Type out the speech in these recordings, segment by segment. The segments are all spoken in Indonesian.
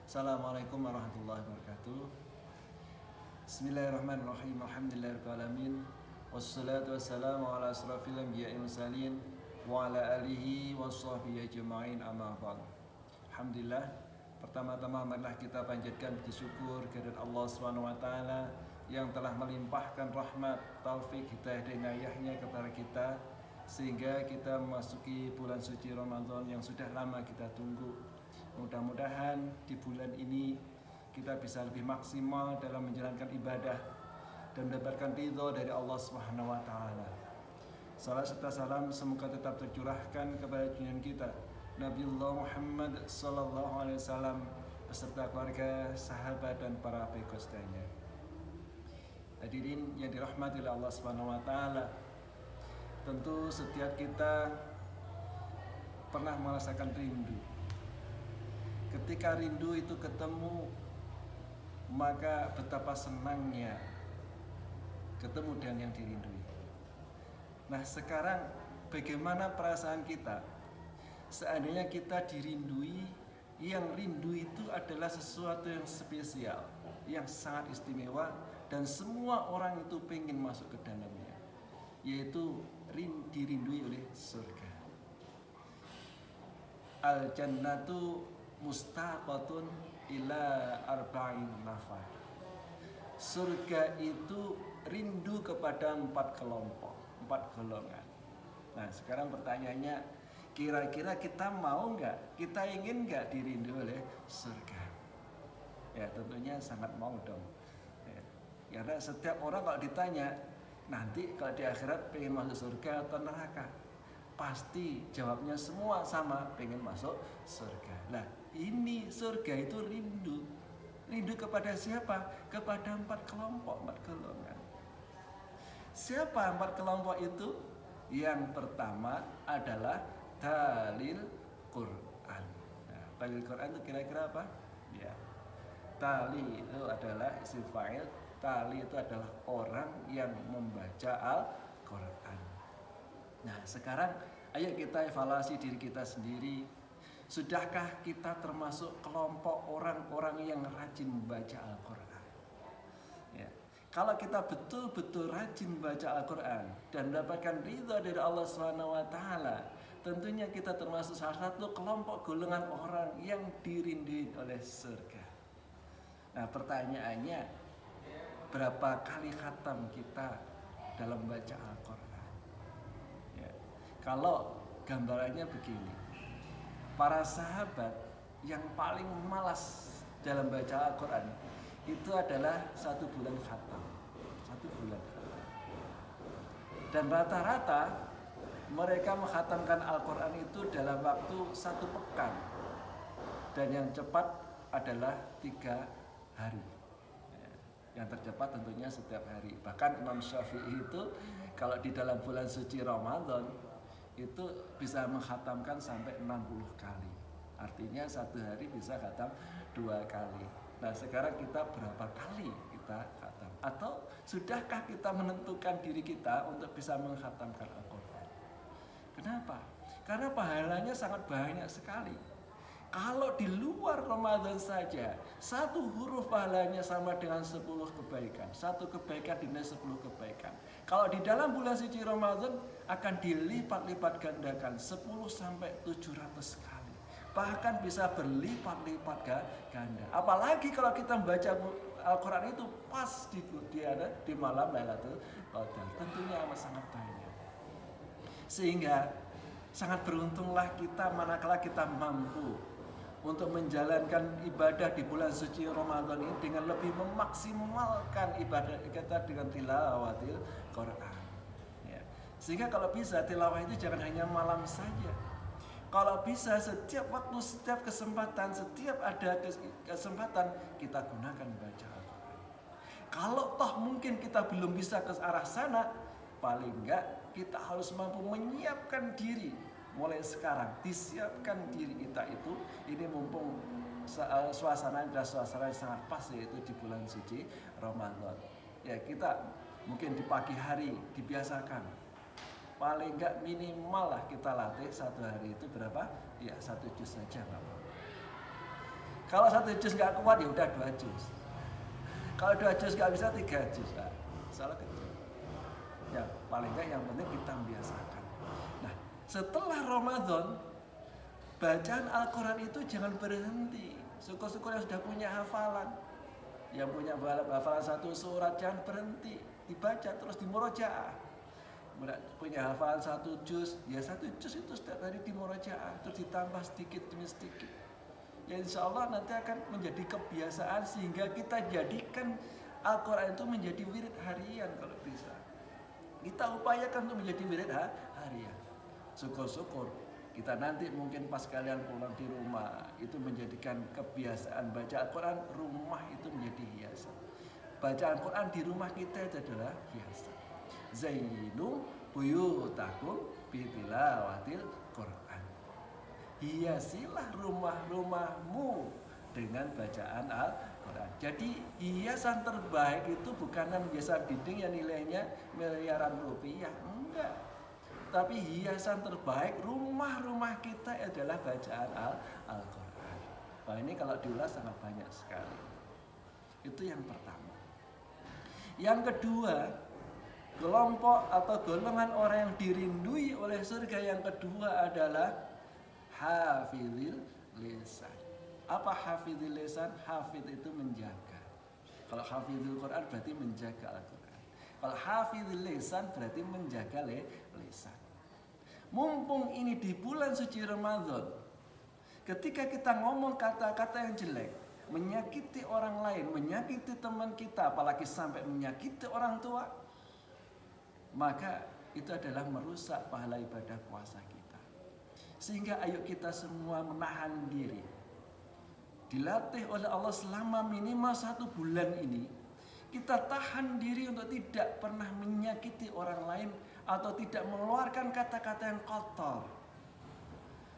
Assalamualaikum warahmatullahi wabarakatuh. Bismillahirrahmanirrahim. Alhamdulillahirabbil alamin. Wassalatu wassalamu ala asrofil anbiya'i mursalin wa ala alihi washabbihi ajma'in, amma ba'd. Alhamdulillah, pertama-tama marilah kita panjatkan puji syukur kehadirat Allah Subhanahu wa taala yang telah melimpahkan rahmat, taufik, hidayah dan inayahnya kepada kita sehingga kita memasuki bulan suci Ramadan yang sudah lama kita tunggu. Mudah-mudahan di bulan ini kita bisa lebih maksimal dalam menjalankan ibadah dan mendapatkan ridho dari Allah Subhanahu wa taala. Salam serta salam semoga tetap tercurahkan kepada junjungan kita Nabiullah Muhammad sallallahu alaihi wasallam beserta keluarga, sahabat dan para pengikutnya. Hadirin yang dirahmati oleh Allah Subhanahu wa taala, tentu setiap kita pernah merasakan rindu. Ketika rindu itu ketemu, maka betapa senangnya ketemu dengan yang dirindui. Nah, sekarang bagaimana perasaan kita seandainya kita dirindui? Yang rindu itu adalah sesuatu yang spesial, yang sangat istimewa, dan semua orang itu pengen masuk ke dalamnya, yaitu dirindui oleh surga. Al-jannatu mustaqatun ila arba'in nafar. Surga itu rindu kepada 4 kelompok, 4 golongan. Nah, sekarang pertanyaannya, kira-kira kita mau nggak? Kita ingin nggak dirindui oleh surga? Ya, tentunya sangat mau dong. Ya, karena setiap orang kalau ditanya, nanti kalau di akhirat pengen masuk surga atau neraka, pasti jawabnya semua sama, pengen masuk surga. Nah, ini surga itu rindu. Rindu kepada siapa? Kepada 4 kelompok, 4 golongan. Siapa 4 kelompok itu? Yang pertama adalah talil Quran. Nah, talil Quran itu kira-kira apa? Ya. Tali itu adalah isim fa'il. Tali itu adalah orang yang membaca Al-Quran. Nah, sekarang ayo kita evaluasi diri kita sendiri. Sudahkah kita termasuk kelompok orang-orang yang rajin membaca Al-Quran? Ya. Kalau kita betul-betul rajin membaca Al-Quran dan mendapatkan ridha dari Allah SWT, tentunya kita termasuk salah satu kelompok golongan orang yang dirindui oleh surga. Nah, pertanyaannya, berapa kali khatam kita dalam membaca Al-Quran? Ya. Kalau gambarannya begini, para sahabat yang paling malas dalam baca Al-Quran itu adalah 1 bulan khatam. 1 bulan khatam. Dan rata-rata mereka menghatamkan Al-Quran itu dalam waktu 1 pekan. Dan yang cepat adalah 3 hari. Yang tercepat tentunya setiap hari. Bahkan Imam Syafi'i itu kalau di dalam bulan suci Ramadan itu bisa menghatamkan sampai 60 kali. Artinya 1 hari bisa khatam 2 kali. Nah, sekarang kita berapa kali kita khatam? Atau sudahkah kita menentukan diri kita untuk bisa menghatamkan Al-Quran? Kenapa? Karena pahalanya sangat banyak sekali. Kalau di luar Ramadan saja, 1 huruf pahalanya sama dengan 10 kebaikan. 1 kebaikan dinilai 10 kebaikan. Kalau di dalam bulan suci Ramadan akan dilipat-lipat gandakan 10 sampai 700 kali. Bahkan bisa berlipat-lipat ganda. Apalagi kalau kita membaca Al-Quran itu pas di malam Lailatul Qadar. Tentunya amat sangat banyak. Sehingga sangat beruntunglah kita manakala kita mampu untuk menjalankan ibadah di bulan suci Ramadan ini dengan lebih memaksimalkan ibadah kita dengan tilawatil Quran. Ya. Sehingga kalau bisa tilawah itu jangan hanya malam saja. Kalau bisa setiap waktu, setiap kesempatan, setiap ada kesempatan kita gunakan baca Al-Quran. Kalau toh mungkin kita belum bisa ke arah sana, paling enggak kita harus mampu menyiapkan diri. Mulai sekarang disiapkan diri kita itu, ini mumpung suasana adalah suasana yang sangat pas, yaitu di bulan suci Ramadan. Ya, kita mungkin di pagi hari dibiasakan, paling enggak minimal lah kita latih 1 hari itu berapa? Ya 1 juz saja, Bapak. Kalau 1 juz nggak kuat ya udah 2 juz. Kalau 2 juz nggak bisa 3 juz. Nah, salah kecil. Ya paling nggak yang penting kita membiasakan. Nah setelah Ramadan bacaan Al-Quran itu jangan berhenti. Syukur-syukur yang sudah punya hafalan, yang punya hafalan 1 surat jangan berhenti, dibaca terus dimurojaah. Punya hafalan 1 juz, ya 1 juz itu setiap hari dimurojaah, terus ditambah sedikit demi sedikit. Ya insya Allah nanti akan menjadi kebiasaan sehingga kita jadikan Al-Quran itu menjadi wirid harian kalau bisa. Kita upayakan untuk menjadi wirid harian. Syukur-syukur kita nanti mungkin pas kalian pulang di rumah itu menjadikan kebiasaan baca Al-Quran, rumah itu menjadi hiasan. Baca Al-Quran di rumah kita itu adalah hiasan. Zainu buyutakum bitilawatil Quran. Hiasilah rumah-rumahmu dengan bacaan Al-Quran. Jadi hiasan terbaik itu bukan hiasan dinding yang nilainya miliaran rupiah, enggak. Tapi hiasan terbaik rumah-rumah kita adalah bacaan Al-Quran. Nah ini kalau diulas sangat banyak sekali. Itu yang pertama. Yang kedua, kelompok atau golongan orang yang dirindui oleh surga yang kedua adalah hafizil lisan. Apa hafizil lisan? Hafidz itu menjaga. Kalau hafizul Quran berarti menjaga Al-Quran. Kalau hafizil lisan berarti menjaga lisan. Mumpung ini di bulan suci Ramadan, ketika kita ngomong kata-kata yang jelek, menyakiti orang lain, menyakiti teman kita, apalagi sampai menyakiti orang tua, maka itu adalah merusak pahala ibadah puasa kita. Sehingga ayo kita semua menahan diri. Dilatih oleh Allah selama minimal 1 bulan ini, kita tahan diri untuk tidak pernah menyakiti orang lain atau tidak mengeluarkan kata-kata yang kotor.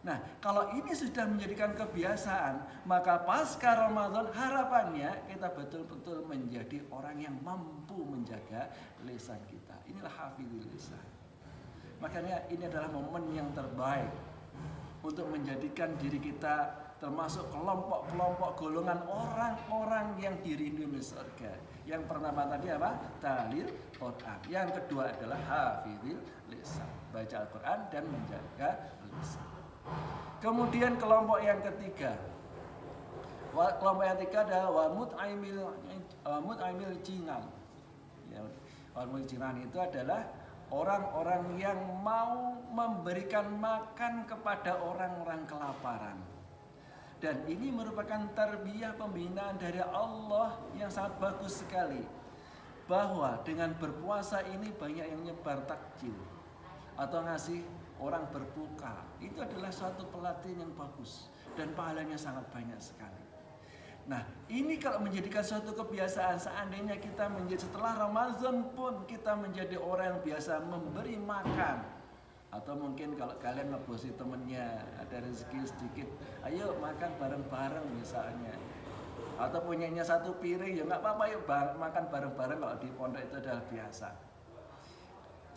Nah, kalau ini sudah menjadikan kebiasaan, maka pasca Ramadan harapannya kita betul-betul menjadi orang yang mampu menjaga lisan kita. Inilah hafizul lisan. Makanya ini adalah momen yang terbaik untuk menjadikan diri kita termasuk kelompok-kelompok golongan orang-orang yang dirindui surga. Yang pertama tadi apa? Tahlil Quran. Yang kedua adalah hafizil lisan, baca Al-Quran dan menjaga lisan. Kemudian kelompok yang ketiga, adalah wamut'aimil jinan. Ya, wamut'aimil jinan itu adalah orang-orang yang mau memberikan makan kepada orang-orang kelaparan. Dan ini merupakan tarbiyah pembinaan dari Allah yang sangat bagus sekali. Bahwa dengan berpuasa ini banyak yang nyebar takjil atau ngasih orang berbuka. Itu adalah suatu pelatihan yang bagus dan pahalanya sangat banyak sekali. Nah, ini kalau menjadikan suatu kebiasaan, seandainya kita menjadi setelah Ramadan pun kita menjadi orang yang biasa memberi makan. Atau mungkin kalau kalian ngebosi temennya, ada rezeki sedikit, ayo makan bareng-bareng misalnya. Atau punyanya 1 piring, ya nggak apa-apa, yuk makan bareng-bareng. Kalau di pondok itu adalah biasa.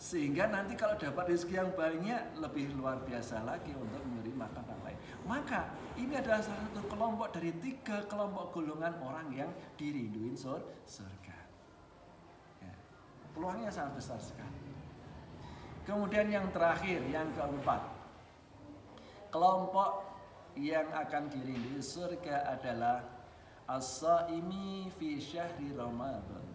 Sehingga nanti kalau dapat rezeki yang banyak, lebih luar biasa lagi untuk memberi makan orang lain. Maka ini adalah salah satu kelompok dari 3 kelompok golongan orang yang dirinduin surga. Ya, peluangnya sangat besar sekali. Kemudian yang terakhir, yang keempat, kelompok yang akan dirindui surga adalah as-shaimi fi syahri Ramadan.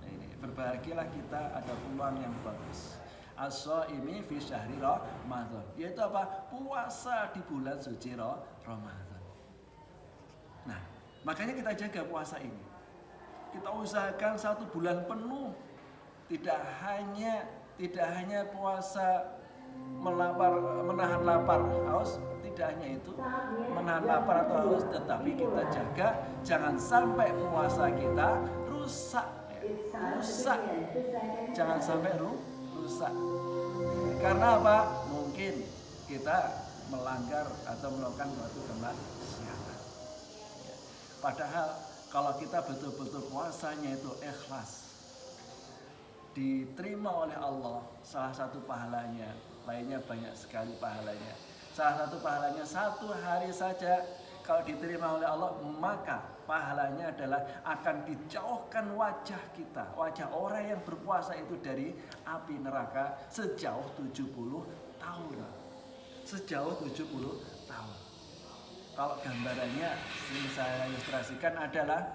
Ini berbahagialah kita ada peluang yang bagus. As-shaimi fi syahri Ramadan, yaitu apa? Puasa di bulan suci Ramadan. Nah, makanya kita jaga puasa ini. Kita usahakan 1 bulan penuh, tidak hanya puasa menahan lapar haus, tidak hanya itu menahan lapar atau haus, tetapi kita jaga jangan sampai puasa kita rusak, jangan sampai rusak. Karena apa? Mungkin kita melanggar atau melakukan suatu kemaksiatan. Padahal kalau kita betul-betul puasanya itu ikhlas, diterima oleh Allah, salah satu pahalanya, lainnya banyak sekali pahalanya. Salah satu pahalanya 1 hari saja kalau diterima oleh Allah, maka pahalanya adalah akan dijauhkan wajah kita, wajah orang yang berpuasa itu dari api neraka sejauh 70 tahun. Sejauh 70 tahun. Kalau gambarannya yang saya ilustrasikan adalah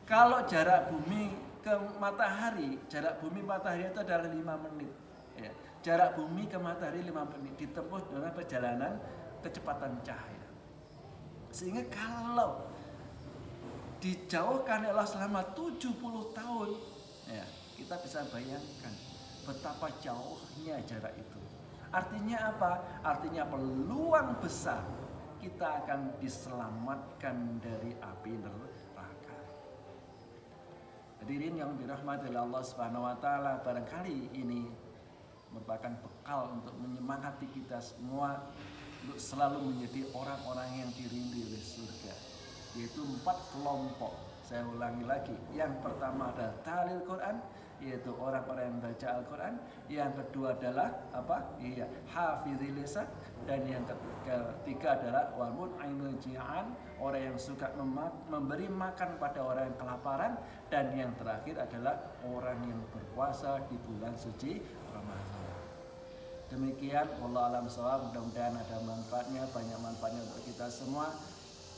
kalau jarak bumi ke matahari, jarak bumi matahari itu adalah 5 menit. Ya. Jarak bumi ke matahari 5 menit ditempuh dengan perjalanan kecepatan cahaya. Sehingga kalau dijauhkan Allah selama 70 tahun, ya, kita bisa bayangkan betapa jauhnya jarak itu. Artinya apa? Artinya peluang besar kita akan diselamatkan dari api neraka. Hadirin yang dirahmati Allah Subhanahu wa taala, barangkali ini merupakan bekal untuk menyemangati kita semua untuk selalu menjadi orang-orang yang dirindui oleh surga, yaitu 4 kelompok. Saya ulangi lagi, yang pertama adalah talil Quran, yaitu orang-orang yang baca Al-Quran. Yang kedua adalah apa? Iya, hafizil lisan. Dan yang ketiga adalah wal mun'imul ji'an, orang yang suka memberi makan pada orang yang kelaparan. Dan yang terakhir adalah orang yang berpuasa di bulan suci Ramadan. Demikian, wallahu a'lam bishawab. Mudah-mudahan ada manfaatnya, banyak manfaatnya untuk kita semua.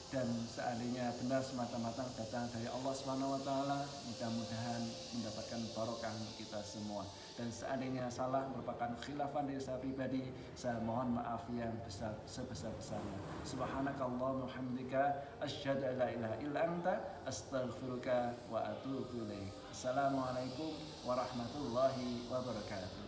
Dan seandainya benar semata-mata datang dari Allah Subhanahu wa taala, mudah-mudahan mendapatkan barokah untuk kita semua. Dan seandainya salah merupakan khilafan dari saya pribadi, saya mohon maaf yang sebesar-besarnya. Subhanakallahumma wa hamdika asyhadu an la ilaha illa anta astaghfiruka wa atubu ilaik. Assalamualaikum warahmatullahi wabarakatuh.